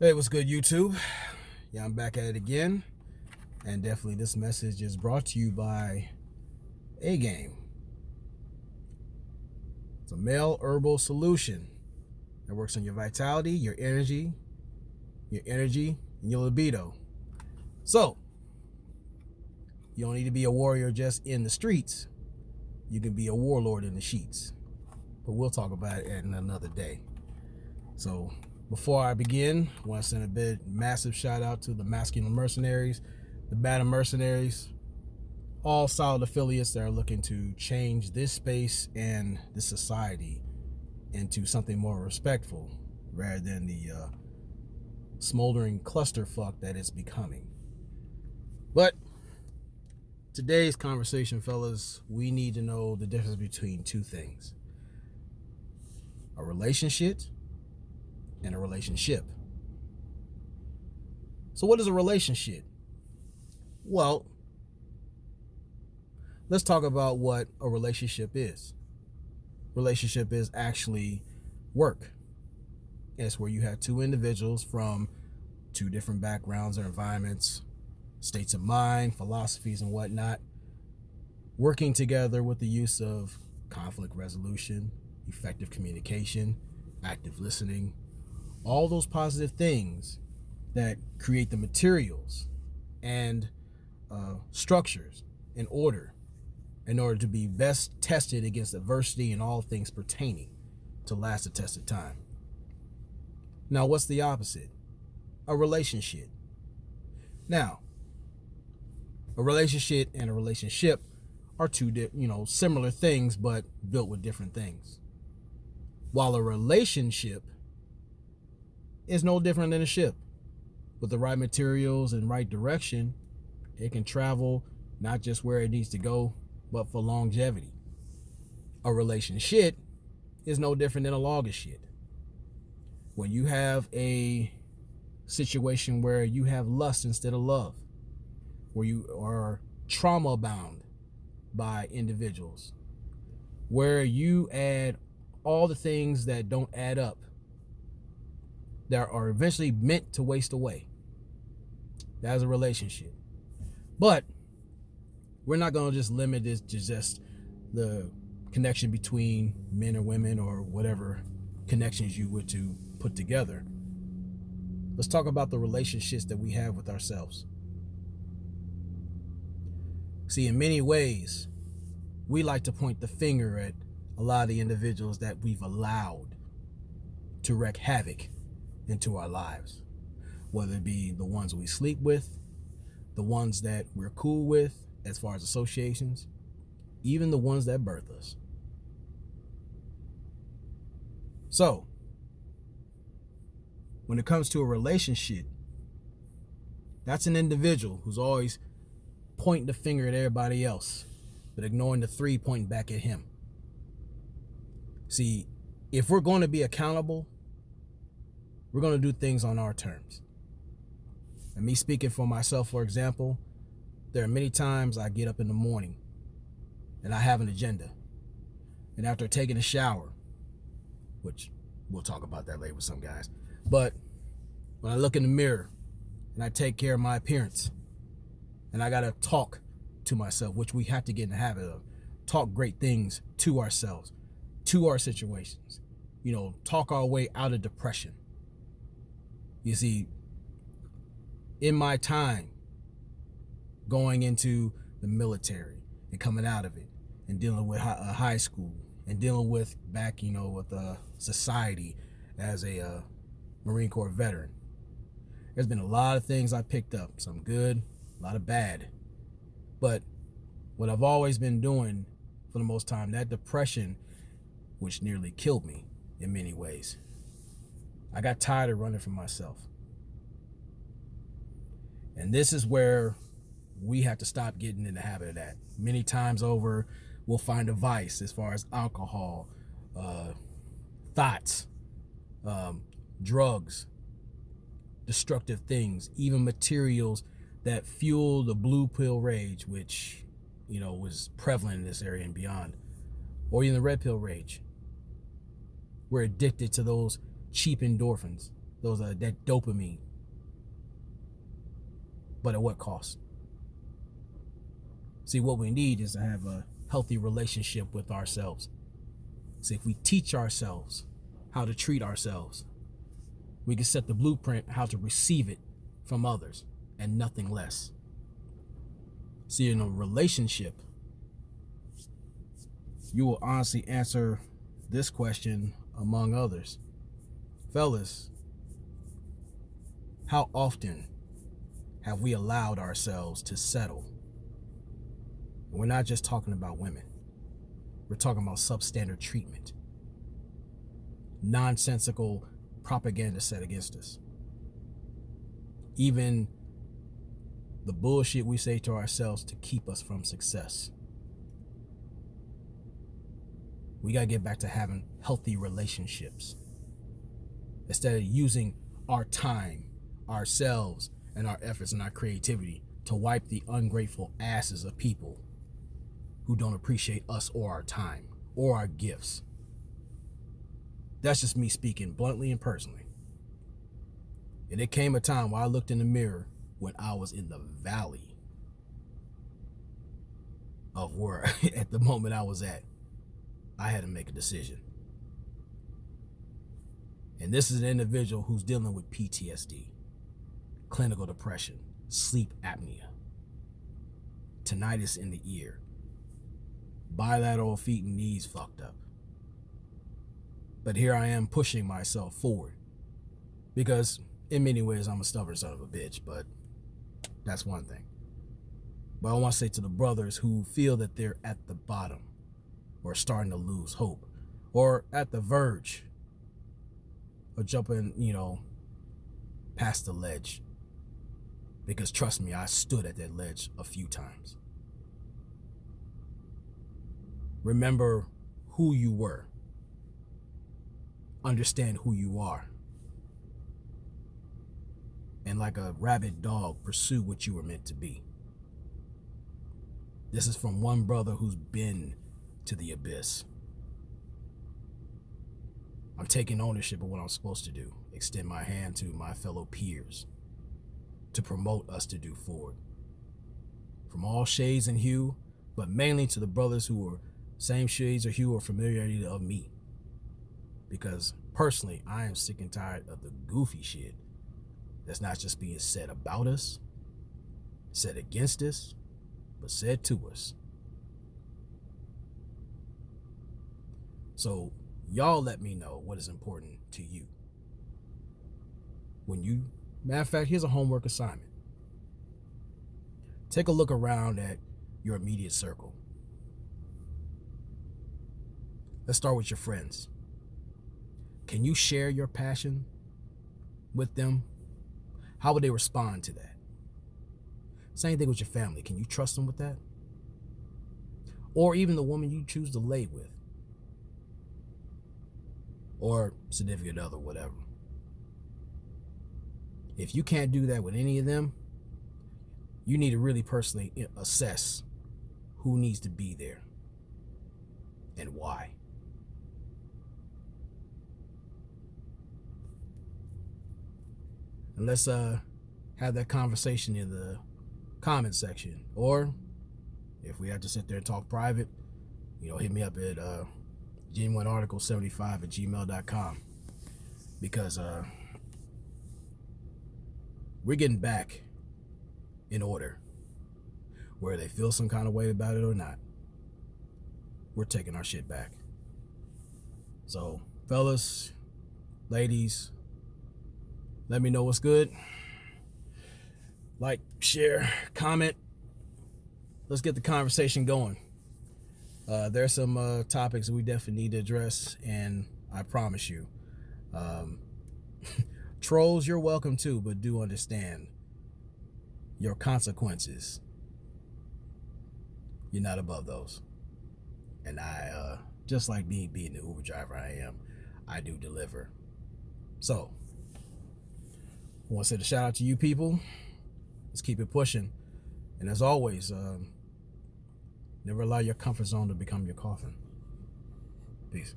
Hey, what's good, YouTube? Yeah, I'm back at it again. And definitely this message is brought to you by A Game. It's a male herbal solution that works on your vitality, your energy, and your libido. So, you don't need to be a warrior just in the streets. You can be a warlord in the sheets. But we'll talk about it in another day. So, before I begin, I want to send a massive shout out to the Masculine Mercenaries, the Bada Mercenaries, all solid affiliates that are looking to change this space and this society into something more respectful rather than the smoldering clusterfuck that it's becoming. But today's conversation, fellas, we need to know the difference between two things: a relationship and a relationship. So what is a relationship? Well, let's talk about what a relationship is. Relationship is actually work. It's where you have two individuals from two different backgrounds or environments, states of mind, philosophies, and whatnot, working together with the use of conflict resolution, effective communication, active listening, all those positive things that create the materials and structures in order to be best tested against adversity and all things pertaining to last the test of time. Now, what's the opposite? A relationship. Now, a relationship and a relationship are two similar things, but built with different things. While a relationship is no different than a ship. With the right materials and right direction, it can travel not just where it needs to go, but for longevity. A relationship is no different than a log of shit. When you have a situation where you have lust instead of love, where you are trauma bound by individuals, where you add all the things that don't add up, that are eventually meant to waste away. That's a relationship. But we're not going to just limit this to just the connection between men or women or whatever connections you were to put together. Let's talk about the relationships that we have with ourselves. See, in many ways, we like to point the finger at a lot of the individuals that we've allowed to wreak havoc into our lives, whether it be the ones we sleep with, the ones that we're cool with as far as associations, even the ones that birth us. So, when it comes to a relationship, that's an individual who's always pointing the finger at everybody else, but ignoring the three pointing back at him. See, if we're going to be accountable, we're going to do things on our terms. And me speaking for myself, for example, there are many times I get up in the morning and I have an agenda. And after taking a shower, which we'll talk about that later with some guys, but when I look in the mirror and I take care of my appearance and I got to talk to myself, which we have to get in the habit of, talk great things to ourselves, to our situations, talk our way out of depression. You see, in my time going into the military and coming out of it and dealing with high school and dealing with back, with society as a Marine Corps veteran, there's been a lot of things I picked up, some good, a lot of bad. But what I've always been doing for the most time, that depression, which nearly killed me in many ways, I got tired of running from myself. And this is where we have to stop getting in the habit of that. Many times over, we'll find a vice as far as alcohol, thoughts, drugs, destructive things, even materials that fuel the blue pill rage, which, was prevalent in this area and beyond, or even the red pill rage. We're addicted to those cheap endorphins. that dopamine. But at what cost? See, what we need is to have a healthy relationship with ourselves. See, if we teach ourselves how to treat ourselves, we can set the blueprint how to receive it from others and nothing less. See, in a relationship, you will honestly answer this question among others. Fellas, how often have we allowed ourselves to settle? We're not just talking about women. We're talking about substandard treatment, nonsensical propaganda set against us. Even the bullshit we say to ourselves to keep us from success. We gotta get back to having healthy relationships. Instead of using our time, ourselves, and our efforts and our creativity to wipe the ungrateful asses of people who don't appreciate us or our time or our gifts. That's just me speaking bluntly and personally. And it came a time where I looked in the mirror when I was in the valley of where at the moment I was at, I had to make a decision. And this is an individual who's dealing with PTSD, clinical depression, sleep apnea, tinnitus in the ear, bilateral feet and knees fucked up. But here I am pushing myself forward because in many ways I'm a stubborn son of a bitch, but that's one thing. But I want to say to the brothers who feel that they're at the bottom or starting to lose hope or at the verge of jumping, past the ledge. Because trust me, I stood at that ledge a few times. Remember who you were. Understand who you are. And like a rabid dog, pursue what you were meant to be. This is from one brother who's been to the abyss. I'm taking ownership of what I'm supposed to do. Extend my hand to my fellow peers to promote us to do forward. From all shades and hue, but mainly to the brothers who are same shades or hue or familiarity of me. Because personally, I am sick and tired of the goofy shit that's not just being said about us, said against us, but said to us. So y'all let me know what is important to you. Matter of fact, here's a homework assignment. Take a look around at your immediate circle. Let's start with your friends. Can you share your passion with them? How would they respond to that? Same thing with your family. Can you trust them with that? Or even the woman you choose to lay with. Or significant other, whatever. If you can't do that with any of them, you need to really personally assess who needs to be there and why. And let's have that conversation in the comment section. Or if we have to sit there and talk private, hit me up at genuinearticle75@gmail.com. Because we're getting back in order. Whether they feel some kind of way about it or not, we're taking our shit back. So, fellas, ladies, let me know what's good. Like, share, comment. Let's get the conversation going. There's some topics that we definitely need to address, and I promise you, trolls, you're welcome too, but do understand your consequences. You're not above those. And I, just like me being the Uber driver I am, I do deliver. So, I want to say a shout out to you people. Let's keep it pushing. And as always, never allow your comfort zone to become your coffin. Peace.